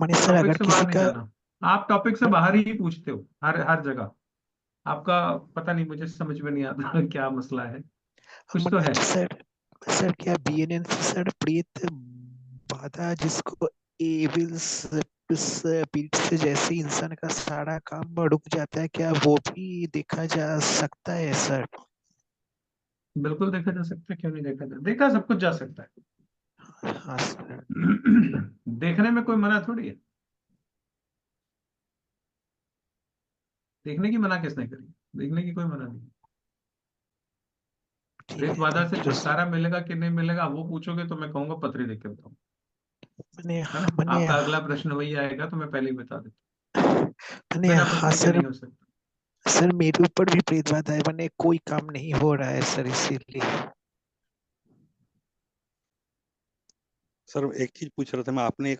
मैंने sir topic अगर से किसी बाहर नहीं का जाना। आप टॉपिक से बाहर ही पूछते हो हर हर जगह। आपका पता नहीं, मुझे समझ में नहीं आता क्या मसला है। कुछ तो मैंने है। अच्छा सर, सर क्या बीएनएन से सर प्रीत बाधा जिसको एविल्स स्पिरिट से जैसे इंसान का सारा काम रुक जाता है, क्या वो भी देखा जा सकता है सर? बिल्कुल देखा जा सकता है, क्यों नहीं देखा देखा सब कुछ जा सकता है। हाँ सर। देखने में कोई मना थोड़ी है। देखने की मना किसने करी? देखने की कोई मना नहीं। ठीक प्रेत है, बाधा से थैंक यू सर। छुटकारा मिलेगा कि नहीं मिलेगा वो पूछोगे तो मैं कहूंगा पत्री देख के बताऊं। मैंने है ना? मैंने आपका अगला प्रश्न वही आएगा तो मैं पहले ही बता देता हूं, मैंने बिना हाँ पत्री के सर। नहीं हो सकता। सर मेरे ऊपर भी प्रेत बाधा है, मैंने कोई काम नहीं हो रहा है सर, इसीलिए। सर एक चीज पूछ रहा था मैं, आपने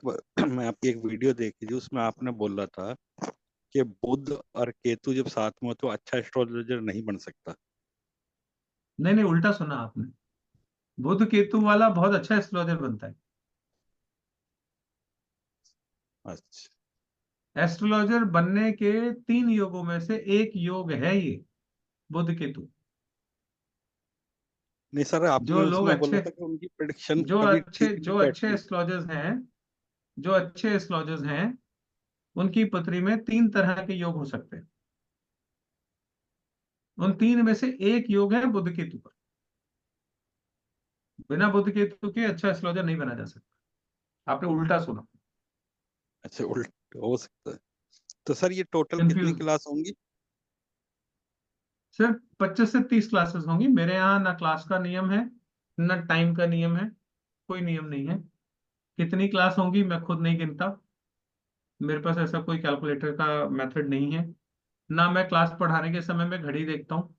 मैं आपकी एक वीडियो देखी थी, उसमें आपने बोला था कि बुध और केतु जब साथ में हो तो अच्छा एस्ट्रोलॉजर नहीं बन सकता। नहीं नहीं, उल्टा सुना आपने। बुध केतु वाला बहुत अच्छा एस्ट्रोलॉजर बनता है। अच्छा। एस्ट्रोलॉजर बनने के 3 योगों में से एक योग है ये, बुध केतु। नहीं सर, आपने जो लोग उसमें बोला अच्छे था कि उनकी प्रिडिक्शन जो कभी अच्छे ठीक नहीं जो अच्छे बैठती। एस्ट्रोलॉजर्स हैं जो अच्छे एस्ट्रोलॉजर्स हैं उनकी पत्री में 3 तरह के योग हो सकते हैं। उन 3 में से एक योग है बुध केतु का। बिना बुध केतु के अच्छा एस्ट्रोलॉजर नहीं बना जा सकता। आपने उल्टा सुना। अच्छा, उल्ट हो सकता है। तो सर ये टोटल कितनी कंफ्यूज। क्लास होंगी? सिर्फ 25 से 30 क्लासेस होंगी मेरे यहाँ। ना क्लास का नियम है, ना टाइम का नियम है। कोई नियम नहीं है। कितनी क्लास होंगी मैं खुद नहीं गिनता। मेरे पास ऐसा कोई कैलकुलेटर का मेथड नहीं है। ना मैं क्लास पढ़ाने के समय में घड़ी देखता हूँ।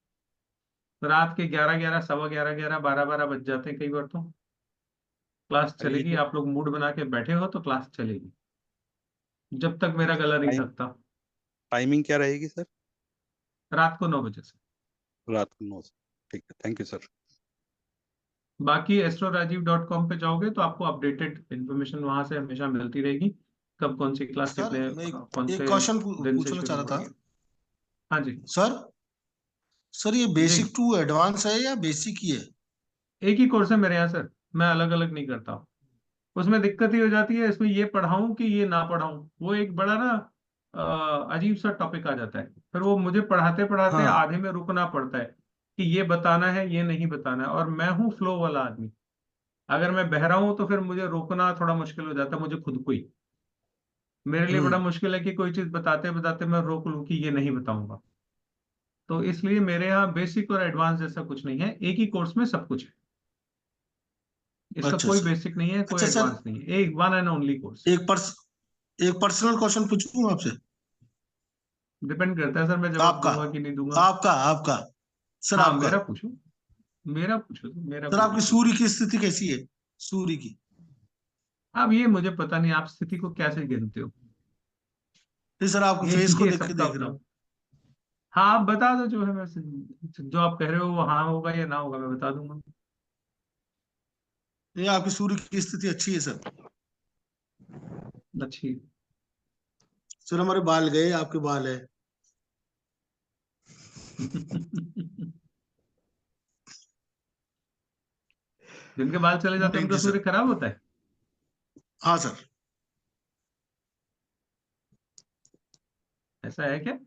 रात के 11 11, सवा 11 11, 12 12 बज जाते हैं कई बार तो। क्लास और ये चलेगी, जो आप लोग मूड बना के बैठे हो तो क्लास चलेगी, जब तक मेरा इसकी गला नहीं थकता। टाइमिंग क्या रहेगी सर? रात को 9 बजे से। रात को 9 से। ठीक है, थैंक यू सर। बाकी astrorajiv.com पे जाओगे तो आपको अपडेटेड इंफॉर्मेशन वहां से हमेशा मिलती रहेगी। कब कौन सी क्लास सर कितने मैं कौन एक से क्वेश्चन दिन से पूछना चाह शुरू रहा हो था। रही है। हाँ जी। सर सर ये जी, बेसिक टू एडवांस है या बेसिक ही है? एक ही कोर्स है मेरे यहाँ सर। मैं अलग अलग नहीं करता हूँ। उसमें दिक्कत ही हो जाती है, इसमें ये पढ़ाऊं कि ये ना पढ़ाऊं, वो एक बड़ा ना अजीब सा टॉपिक आ जाता है। फिर वो मुझे पढ़ाते पढ़ाते हाँ। आधे में रुकना पड़ता है कि ये बताना है ये नहीं बताना है। और मैं हूँ फ्लो वाला आदमी। अगर मैं बह रहा हूं तो फिर मुझे रोकना थोड़ा मुश्किल हो जाता है, मुझे खुद को ही। मेरे लिए बड़ा हम्म। मुश्किल है कि कोई चीज बताते बताते मैं रोक लूं कि ये नहीं बताऊंगा। तो इसलिए मेरे यहाँ बेसिक और एडवांस जैसा कुछ नहीं है, एक ही कोर्स में सब कुछ है। इसका अच्छा कोई सर। बेसिक नहीं है, कोई अच्छा सर, एडवांस नहीं है, एक वन एंड ओनली कोर्स। एक पर्सनल क्वेश्चन पूछूं आपसे? डिपेंड करता है सर, मैं जवाब आपका दूंगा कि नहीं दूंगा। आपका आपका सर, हाँ, आपका। मेरा पूछो। मेरा पूछो, मेरा सर कोई आपकी दिक्कत सूर्य नहीं। की स्थिति कैसी है? सूर्य की। अब ये मुझे पता नहीं आप स्थिति को कैसे गिनते हो। नहीं सर, आपके फेस को ये देख के सबका देख रहा अपना। हूँ। हाँ, आप बता दो जो है, मैं जो आप कह रहे हो वो हाँ होगा या ना होगा मैं बता दूंगा। ये आपकी सूर्य की स्थिति अच्छी है सर। अच्छी। सर हमारे बाल गए, आपके बाल है। जिनके बाल चले जाते हैं थैंक उनका यू सूर्य सर। खराब होता है। हाँ सर। ऐसा है क्या?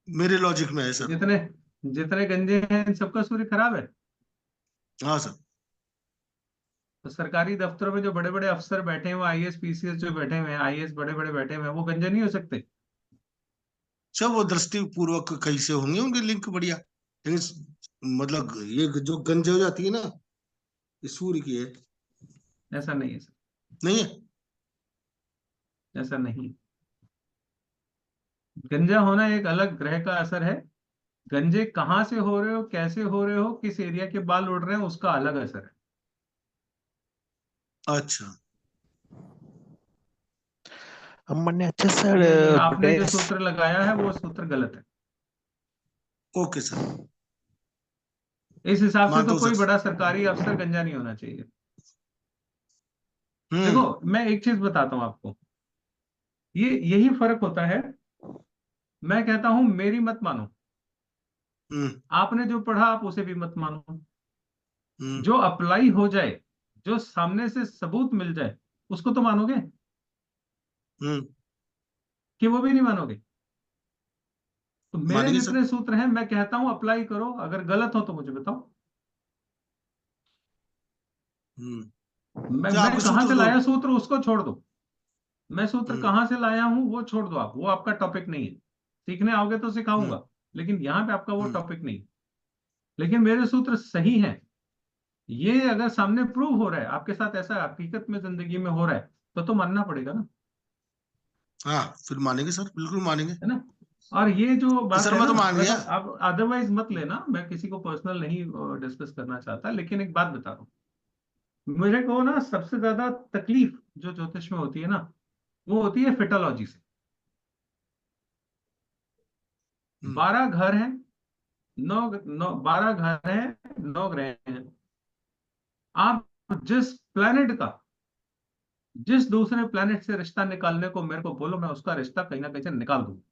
मेरे लॉजिक में है सर। जितने जितने गंजे हैं इन सबका सूर्य खराब है। हाँ सर। तो सरकारी दफ्तरों में जो बड़े बड़े अफसर बैठे हुए, आईएएस पीसीएस जो बैठे हुए हैं, आईएएस बड़े बड़े बैठे हुए हैं, वो गंजे नहीं हो सकते? सर वो दृष्टि पूर्वक कहीं से होंगे उनके लिंक बढ़िया, लेकिन मतलब ये जो गंजे हो जाती है ना, ये सूर्य की है। ऐसा नहीं है सर। नहीं है? ऐसा नहीं है। गंजा होना एक अलग ग्रह का असर है। गंजे कहाँ से हो रहे हो, कैसे हो रहे हो, किस एरिया के बाल उड़ रहे हैं, उसका अलग असर है। अच्छा। मैंने अच्छा सर ये आपने जो ड्रेस। सूत्र लगाया है वो सूत्र गलत है। Okay sir. इस हिसाब से मानता तो हूँ कोई सर। बड़ा सरकारी अफसर गंजा नहीं होना चाहिए। देखो मैं एक चीज बताता हूँ आपको, ये यही फर्क होता है। मैं कहता हूं मेरी मत मानो, आपने जो पढ़ा आप उसे भी मत मानो। जो अप्लाई हो जाए, जो सामने से सबूत मिल जाए, उसको तो मानोगे कि वो भी नहीं मानोगे? तो मेरे मानेंगे सर। जितने सूत्र हैं मैं कहता हूं अप्लाई करो, अगर गलत हो तो मुझे बताओ। मैं तो मैं आपके कहां सूत्र से तो लाया सूत्र उसको छोड़ दो, मैं सूत्र कहां से लाया हूं वो छोड़ दो, आप वो आपका टॉपिक नहीं है। सीखने आओगे तो सिखाऊंगा, लेकिन यहाँ पे आपका वो टॉपिक नहीं। लेकिन मेरे सूत्र सही हैं, ये अगर सामने प्रूव हो रहा है आपके साथ, ऐसा हकीकत में जिंदगी में हो रहा है, तो मानना पड़ेगा ना, हाँ फिर मानेंगे सर, बिल्कुल मानेंगे। है ना। और ये जो तो बात सर है मैं ना, तो मान गया। मतलब आप अदरवाइज मत लेना, मैं किसी को पर्सनल नहीं डिस्कस करना चाहता, लेकिन एक बात बता रहा हूँ। मेरे को ना सबसे ज्यादा तकलीफ जो ज्योतिष में होती है ना, वो होती है फिटोलॉजी से। 12 घर हैं, 12 घर हैं, 9 ग्रह हैं। आप जिस प्लेनेट का, जिस दूसरे प्लेनेट से रिश्ता निकालने को मेरे को बोलो, मैं उसका रिश्ता कहीं ना कहीं से निकाल दूंगा।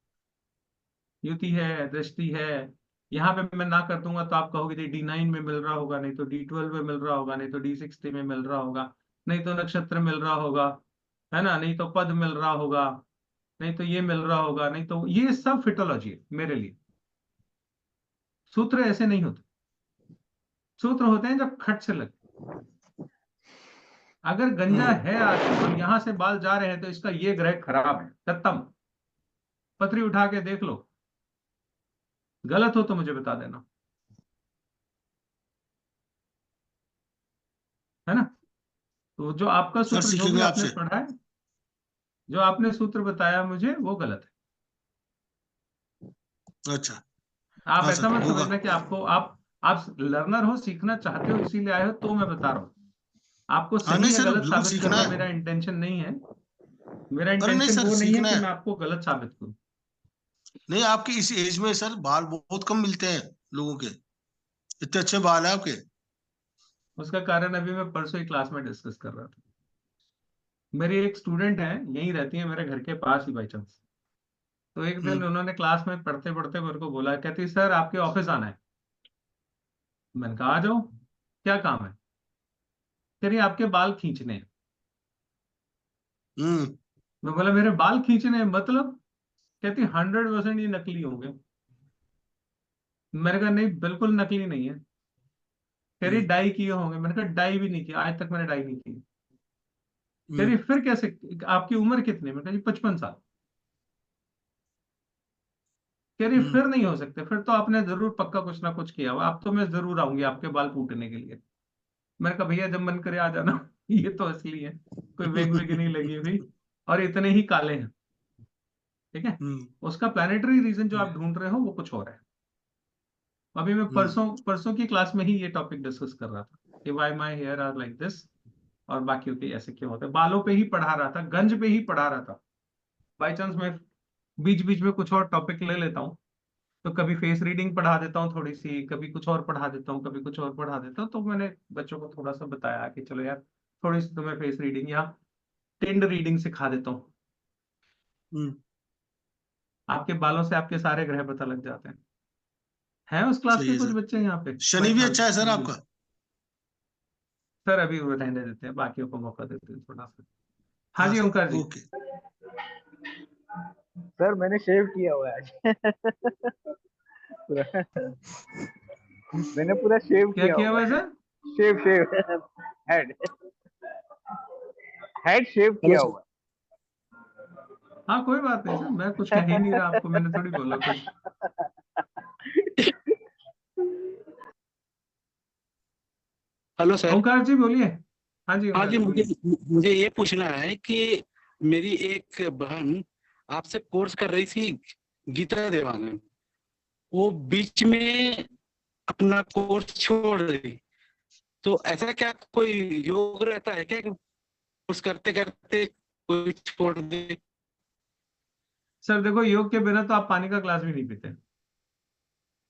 युति है, दृष्टि है, यहाँ पे मैं ना कर दूंगा तो आप कहोगे D9 में मिल रहा होगा, नहीं तो D12 में मिल रहा होगा, नहीं तो D60 में मिल रहा होगा, नहीं तो नक्षत्र मिल रहा होगा, है ना, नहीं तो पद मिल रहा होगा, नहीं तो ये मिल रहा होगा, नहीं तो ये सब फिटोलॉजी है मेरे लिए। सूत्र ऐसे नहीं होते, सूत्र होते हैं जब खट से लगे। अगर गंजा है आदमी और यहां से बाल जा रहे हैं तो इसका ये ग्रह खराब है, खत्म। पथरी उठा के देख लो, गलत हो तो मुझे बता देना, है ना। तो जो आपका सर सूत्र जो भी सीखेंगे आपने आपसे। पढ़ा है, जो आपने सूत्र बताया मुझे, वो गलत है। अच्छा। आप हाँ ऐसा सर मत होगा। समझना कि आप लर्नर हो, सीखना चाहते हो इसीलिए आए हो, तो मैं बता रहा हूँ। आपको हाँ नहीं सही या सर, गलत बिल्कुल साबित सीखना करना है। मेरा इंटेंशन नहीं है। मेरा अरे नहीं इंटेंशन सर, वो नहीं है सीखना कि है। मैं आपको गलत साबित करूं। नहीं, आपकी इस एज में सर बाल बहुत कम मिलते हैं लोगों के, इतने अच्छे बाल है आपके। उसका कारण अभी मैं परसों ही क्लास में डिस्कस कर रहा था। मेरी एक स्टूडेंट है, यहीं रहती है मेरे घर के पास ही बाई चांस। तो एक दिन हम्म उन्होंने क्लास में पढ़ते पढ़ते मेरे को बोला, कहती सर आपके ऑफिस आना है। मैंने कहा आ जाओ, क्या काम है? कह रही आपके बाल खींचने हैं। हम्म मैं बोला मेरे बाल खींचने हैं मतलब? कहती 100% ये नकली होंगे। मैंने कहा नहीं, बिल्कुल नकली नहीं है। कह रही हम्म डाई किए होंगे। मैंने कहा डाई भी नहीं किया, आज तक मैंने डाई नहीं की। कह हम्म रही फिर कैसे, आपकी उम्र कितनी? मैंने कहा जी 55 साल। कह रही हम्म फिर नहीं हो सकते, फिर तो आपने जरूर पक्का कुछ ना कुछ किया हुआ, अब तो मैं जरूर आऊंगी आपके बाल पूटने के लिए। मैंने कहा भैया जब मन करे आ जाना। ये तो असली है, कोई वेग वेग नहीं लगी हुई, और इतने ही काले हैं। ठीक है, हम्म उसका प्लानिटरी रीजन जो आप ढूंढ रहे हो वो कुछ और है। अभी मैं हम्म परसों परसों की क्लास में ही ये टॉपिक डिस्कस कर रहा था कि why my hair are like this, और बाकी के ऐसे क्यों होते हैं। बालों पे ही पढ़ा रहा था, गंज पे ही पढ़ा रहा था। बाई चांस मैं बीच बीच में कुछ और टॉपिक ले लेता हूँ, तो कभी फेस रीडिंग पढ़ा देता हूँ थोड़ी सी, कभी कुछ और पढ़ा देता हूँ, कभी कुछ और पढ़ा देता हूँ। तो मैंने बच्चों को थोड़ा सा बताया कि चलो यार, थोड़ी सी तुम्हें फेस रीडिंग या टिंड रीडिंग सिखा देता हूँ। हम्म। आपके बालों से आपके सारे ग्रह पता लग जाते हैं उस क्लास सही के है कुछ सर। बच्चे यहाँ पे शनि बाई भी अच्छा है चांस। सर आपका। सर अभी वो रहने देते हैं, बाकियों को मौका देते हैं थोड़ा सा। हाँ हाँ जी ओंकार सर जी। ओके। सर मैंने शेव किया हुआ है आज। मैंने पूरा शेव क्या किया किया हुआ हुआ है है। सर? शेव शेव हेड हेड शेव हेलो किया सर। हुआ हाँ कोई बात नहीं सर, मैं कुछ कह ही नहीं रहा आपको, मैंने थोड़ी बोला कुछ। Hello sir. ओंकार जी बोलिए। हाँ जी हाँ ओंकार जी, जी मुझे बोलिए। मुझे ये पूछना है कि मेरी एक बहन आपसे कोर्स कर रही थी, गीता देवानंद। वो बीच में अपना कोर्स छोड़ रही, तो ऐसा क्या कोई योग रहता है क्या कि कोर्स करते करते कोई छोड़ दे? सर देखो, योग के बिना तो आप पानी का ग्लास भी नहीं पीते।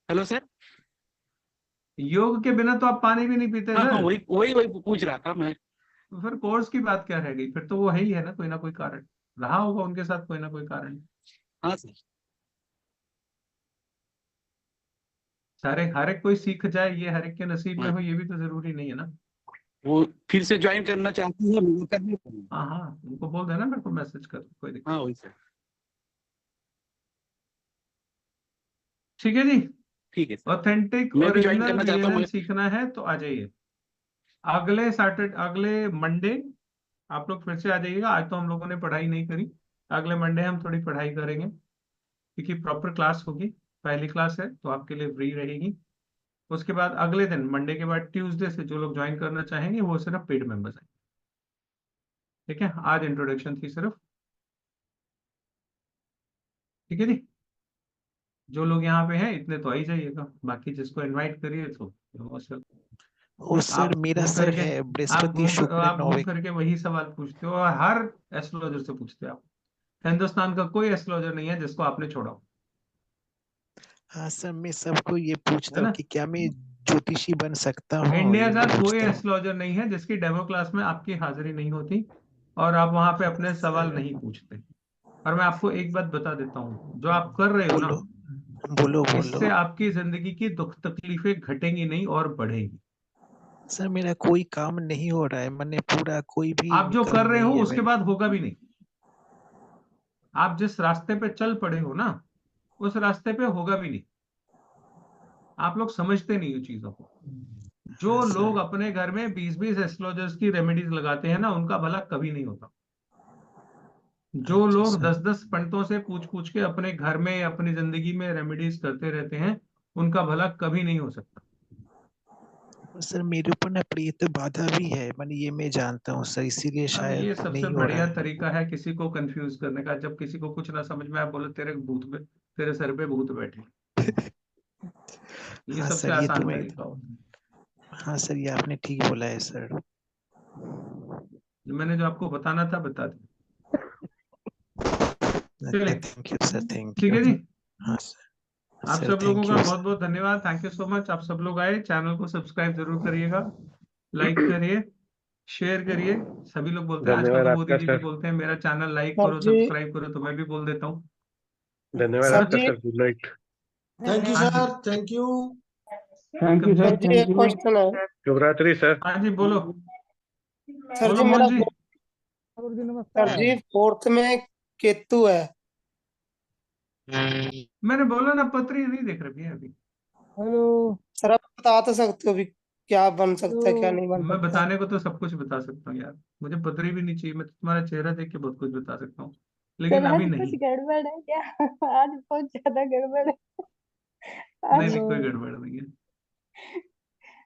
Hello sir. योग के बिना तो आप पानी भी नहीं पीते हाँ हाँ, सर। वही वही वही पूछ रहा था मैं। तो फिर कोर्स की बात क्या रह गई? फिर तो वो है ही है ना कोई कारण रहा होगा उनके साथ, कोई ना कोई कारण। हाँ सर। सारे हर एक कोई सीख जाए, ये हर एक के नसीब में हाँ, हो, ये भी तो जरूरी नहीं है ना। वो फिर से ज्वाइन करना चाहती है, वो करने को। हाँ हाँ, उनको बोल देना, मेरे को मैसेज कर, कोई दिक्कत। हाँ वही सर। ठीक है जी। ठीक है सर, ऑथेंटिक मैं भी ज्वाइन ओरिजिनल करना चाहता हूँ। वीएनएन सीखना है तो आ जाइए। अगले मंडे आप लोग फिर से आ जाइएगा। आज तो हम लोगों ने पढ़ाई नहीं करी, अगले मंडे हम थोड़ी पढ़ाई करेंगे, क्योंकि प्रॉपर क्लास होगी। पहली क्लास है तो आपके लिए फ्री रहेगी। उसके बाद अगले दिन मंडे के बाद ट्यूसडे से जो लोग ज्वाइन करना चाहेंगे वो सिर्फ पेड मेंबर्स हैं। ठीक है, आज इंट्रोडक्शन थी सिर्फ। ठीक है जी, जो लोग यहाँ पे हैं इतने तो आ ही जाइएगा, बाकी जिसको इनवाइट करिए तो ओ सर, आप मेरा घूम सर करके है बृहस्पति शुक्र आप घूम 9। करके वही सवाल पूछते हो, और हर एस्ट्रोलॉजर से पूछते हो आप। हिंदुस्तान का कोई एस्ट्रोलॉजर नहीं है जिसको आपने छोड़ा हो, हाँ सर, मैं सबको ये पूछता है हूँ ना। कि क्या मैं ज्योतिषी बन सकता हूँ, इंडिया ये का मैं कोई पूछता हूँ। एस्ट्रोलॉजर नहीं है जिसकी डेमो क्लास में आपकी हाजिरी नहीं होती और आप वहां पे अपने सवाल सर नहीं पूछते। और मैं आपको एक बात बता देता हूँ, जो आप कर रहे हो ना, बोलो बोलो बोलो। इससे आपकी जिंदगी की दुख तकलीफें घटेंगी नहीं और बढ़ेगी। सर मेरा कोई काम नहीं हो रहा है, मैंने पूरा कोई भी आप जो इनकम कर रहे हो नहीं है उसके मेरे। बाद होगा भी नहीं। आप जिस रास्ते पे चल पड़े हो ना, उस रास्ते पे होगा भी नहीं। आप लोग समझते नहीं हो चीजों को। हाँ जो लोग सर। अपने घर में 20-20 एस्ट्रोलॉजर्स की रेमेडीज लगाते हैं ना, उनका भला कभी नहीं होता। जो अच्छा लोग सर। 10-10 पंडितों से पूछ पूछ के अपने घर में अपनी जिंदगी में रेमेडीज करते रहते हैं, उनका भला कभी नहीं हो सकता। सर मेरे ऊपर ना प्रेत बाधा भी है, मैंने ये मैं जानता हूँ सर, इसीलिए अब ये शायद सबसे नहीं हो रहा बढ़िया है। तरीका है किसी को कंफ्यूज करने का। जब किसी को कुछ ना समझ में आए, बोले तेरे सर पे भूत बैठे। ये हाँ सबसे सर, ये तो आसान मैं। तरीका होता है। हाँ सर, ये आपने ठीक बोला है सर। मैंने जो आपको बताना था बता दिया। चलिए, थैंक यू सर, थैंक ठीक यू। है जी। हाँ सर। आप सर सब लोगों थैंक का यू बहुत सर। बहुत धन्यवाद, थैंक यू सो मच। आप सब लोग आए, चैनल को सब्सक्राइब जरूर करिएगा, लाइक करिए, शेयर करिए। सभी लोग बोलते हैं, आजकल धन्यवाद तो मोदी आपका जी भी सर। बोलते हैं मेरा चैनल लाइक सर करो, जी, सब्सक्राइब करो, तो मैं भी बोल देता हूँ, धन्यवाद है सर ना। आपका जी, sir. Good night. Thank you हाँ जी, sir, thank you. Thank you welcome जी। सर, सर जी थैंक एक यू। क्वेश्चन है। शुभ रात्रि सर। हाँ जी, बोलो सर बोलो जी मोहन मेरा जी। ठाकुर जी सर नमस्कार। जी फोर्थ में केतु है। मैंने बोला ना, पत्री नहीं देख रही है अभी। हेलो सर आप बता तो सकते हो भी क्या बन सकता है क्या हेलो। नहीं बन मैं सकता। बताने को तो सब कुछ बता सकता हूँ यार, मुझे पत्री भी नहीं चाहिए, मैं तो तुम्हारा चेहरा देख के बहुत कुछ बता सकता हूँ, सर लेकिन आज अभी कुछ नहीं। गड़बड़ है क्या? आज बहुत ज्यादा गड़बड़ है नहीं आज। नहीं, हेलो कोई गड़बड़ नहीं है,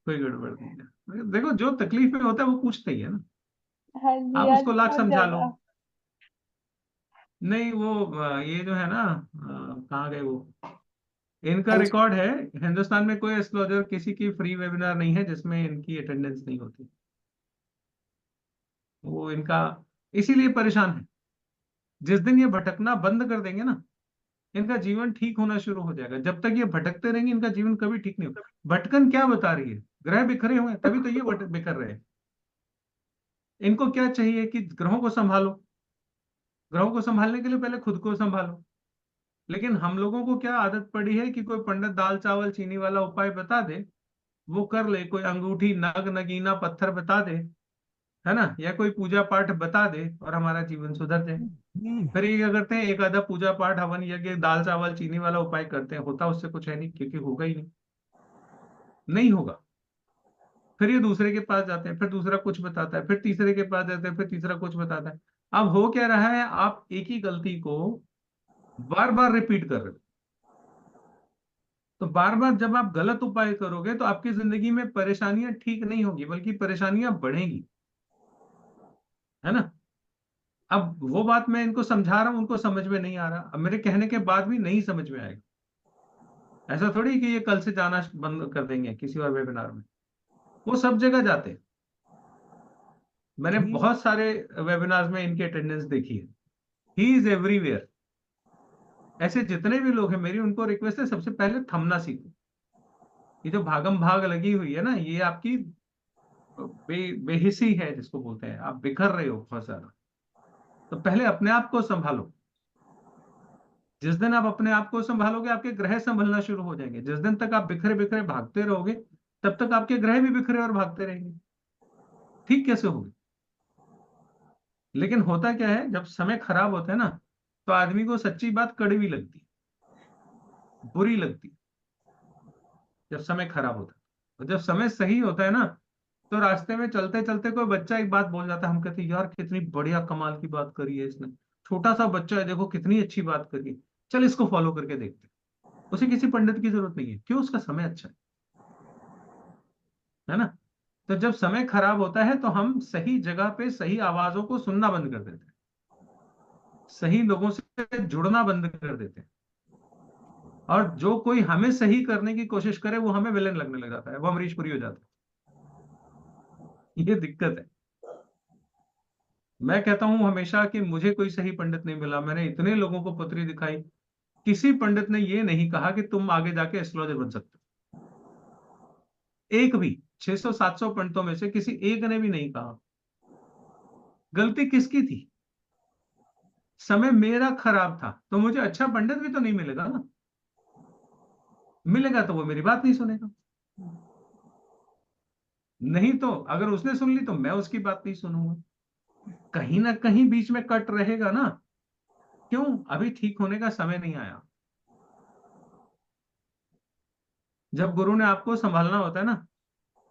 कोई गड़बड़ नहीं है। देखो, जो तकलीफ में होता है वो पूछते ही है ना। हाँ जी, आप आज उसको लाख बहुत समझा लो। ज्यादा। नहीं वो ये जो है ना, कहाँ गए वो, इनका हाँ जी। रिकॉर्ड है। हिंदुस्तान में कोई एस्ट्रोलॉजर किसी की फ्री वेबिनार नहीं है जिसमें इनकी अटेंडेंस नहीं होती। वो इनका इसीलिए परेशान है। जिस दिन ये भटकना बंद कर देंगे ना, इनका जीवन ठीक होना शुरू हो जाएगा। जब तक ये भटकते रहेंगे, इनका जीवन कभी ठीक नहीं होगा। भटकन क्या बता रही है? ग्रह बिखरे हुए हैं, तभी तो ये बिखर रहे हैं। इनको क्या चाहिए कि ग्रहों को संभालो। ग्रहों को संभालने के लिए पहले खुद को संभालो। लेकिन हम लोगों को क्या आदत पड़ी है कि कोई पंडित दाल चावल चीनी वाला उपाय बता दे, वो कर ले। कोई अंगूठी नग नगीना पत्थर बता दे, है ना, या कोई पूजा पाठ बता दे और हमारा जीवन सुधर जाए। फिर ये क्या करते हैं, एक आधा पूजा पाठ हवन यज्ञ दाल चावल चीनी वाला उपाय करते हैं, होता उससे कुछ है नहीं, क्योंकि होगा ही नहीं, नहीं होगा। फिर ये दूसरे के पास जाते हैं, फिर दूसरा कुछ बताता है, फिर तीसरे के पास जाते हैं, फिर तीसरा कुछ बताता है। अब हो क्या रहा है, आप एक ही गलती को बार बार रिपीट कर रहे हो। तो बार बार जब आप गलत उपाय करोगे तो आपकी जिंदगी में परेशानियां ठीक नहीं होगी, बल्कि परेशानियां बढ़ेंगी, है ना। अब वो बात मैं इनको समझा रहा हूं, उनको समझ में नहीं आ रहा। अब मेरे कहने के बाद भी नहीं समझ में आएगा। ऐसा थोड़ी कि ये कल से जाना बंद कर देंगे किसी और वेबिनार में। वो सब जगह जाते हैं। मैंने बहुत सारे वेबिनार्स में इनकी अटेंडेंस देखी है। He is everywhere. ऐसे जितने भी लोग हैं, मेरी उनको रिक्वेस्ट है, सबसे पहले थमना सीखो। ये जो भागम भाग लगी हुई है ना, ये आपकी बेहिसी है जिसको बोलते हैं, आप बिखर रहे हो बहुत ज्यादा, तो पहले अपने आप को संभालो। जिस दिन आप अपने आप को संभालोगे आपके ग्रह संभलना शुरू हो जाएंगे। जिस दिन तक आप बिखरे बिखरे भागते रहोगे तब तक आपके ग्रह भी बिखरे और भागते रहेंगे। ठीक कैसे होगा? लेकिन होता क्या है, जब समय खराब होता है ना, तो आदमी को सच्ची बात कड़वी लगती है, बुरी लगती है, जब समय खराब होता है। और जब समय सही होता है ना, तो रास्ते में चलते चलते कोई बच्चा एक बात बोल जाता है, हम कहते हैं यार कितनी बढ़िया कमाल की बात करी है इसने, छोटा सा बच्चा है देखो कितनी अच्छी बात करी है, चल इसको फॉलो करके देखते हैं। उसे किसी पंडित की जरूरत नहीं है, क्यों? उसका समय अच्छा है ना। तो जब समय खराब होता है तो हम सही जगह पे सही आवाजों को सुनना बंद कर देते हैं, सही लोगों से जुड़ना बंद कर देते हैं, और जो कोई हमें सही करने की कोशिश करे वो हमें विलेन लगने लग जाता है, वो अमरीश पुरी हो जाता है। ये दिक्कत है। मैं कहता हूं हमेशा कि मुझे कोई सही पंडित नहीं मिला। मैंने इतने लोगों को पत्री दिखाई, किसी पंडित ने ये नहीं कहा कि तुम आगे जाके एस्ट्रोलॉजर बन सकते हो। एक भी 600-700 पंडितों में से किसी एक ने भी नहीं कहा। गलती किसकी थी? समय मेरा खराब था, तो मुझे अच्छा पंडित भी तो नहीं मिलेगा ना। मिलेगा तो वो मेरी बात नहीं सुनेगा, नहीं तो अगर उसने सुन ली तो मैं उसकी बात नहीं सुनूंगा। कहीं ना कहीं बीच में कट रहेगा ना। क्यों? अभी ठीक होने का समय नहीं आया। जब गुरु ने आपको संभालना होता है ना,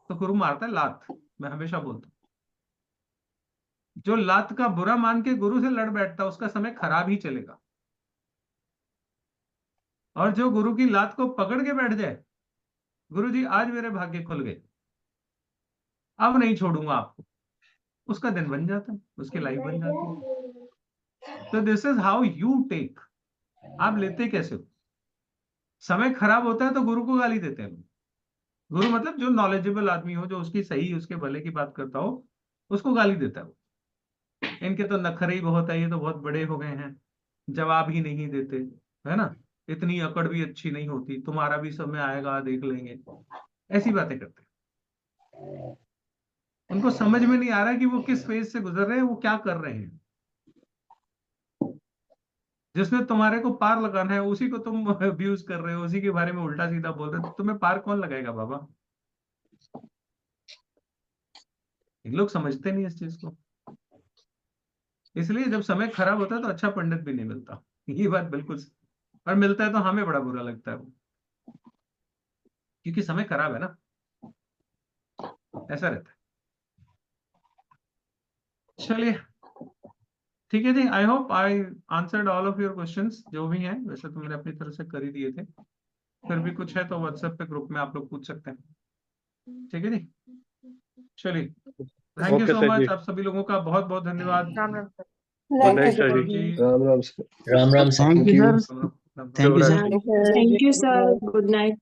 तो गुरु मारता है लात। मैं हमेशा बोलता हूं, जो लात का बुरा मान के गुरु से लड़ बैठता है उसका समय खराब ही चलेगा, और जो गुरु की लात को पकड़ के बैठ जाए, गुरु जी आज मेरे भाग्य खुल गए, अब नहीं छोड़ूंगा आपको, उसका दिन बन जाता है, उसकी लाइफ बन जाती है। तो this is how you take. आप लेते कैसे हो? समय खराब होता है तो गुरु को गाली देते हैं लोग। गुरु मतलब जो नॉलेजेबल आदमी हो, जो उसकी सही उसके भले की बात करता हो, उसको गाली देता है वो। इनके तो नखरे ही बहुत है, ये तो बहुत बड़े हो गए हैं, जवाब ही नहीं देते, है ना, इतनी अकड़ भी अच्छी नहीं होती, तुम्हारा भी समय आएगा देख लेंगे, ऐसी बातें करते हैं। उनको समझ में नहीं आ रहा कि वो किस फेज से गुजर रहे हैं, वो क्या कर रहे हैं। जिसने तुम्हारे को पार लगाना है उसी को तुम अब्यूज कर रहे हो, उसी के बारे में उल्टा सीधा बोल रहे हो, तो तुम्हें पार कौन लगाएगा बाबा? लोग समझते नहीं इस चीज को। इसलिए जब समय खराब होता है तो अच्छा पंडित भी नहीं मिलता, ये बात बिल्कुल सही। और मिलता है तो हमें बड़ा बुरा लगता है वो, क्योंकि समय खराब है ना, ऐसा रहता है। चलिए ठीक है जी, I hope I answered all of your questions, जो भी हैं। वैसे तो मैंने अपनी तरफ से कर ही दिए थे, फिर भी कुछ है तो व्हाट्सएप पे ग्रुप में आप लोग पूछ सकते हैं। ठीक है जी, चलिए thank you okay so sir much. जी, आप सभी लोगों का बहुत बहुत धन्यवाद। Ram Ram sir. Good thank night you sir sir जी। जी। Ram Ram sir. Ram Ram sir, thank thank you you. Sir, thank you sir. Thank you, sir. Thank you sir, good night.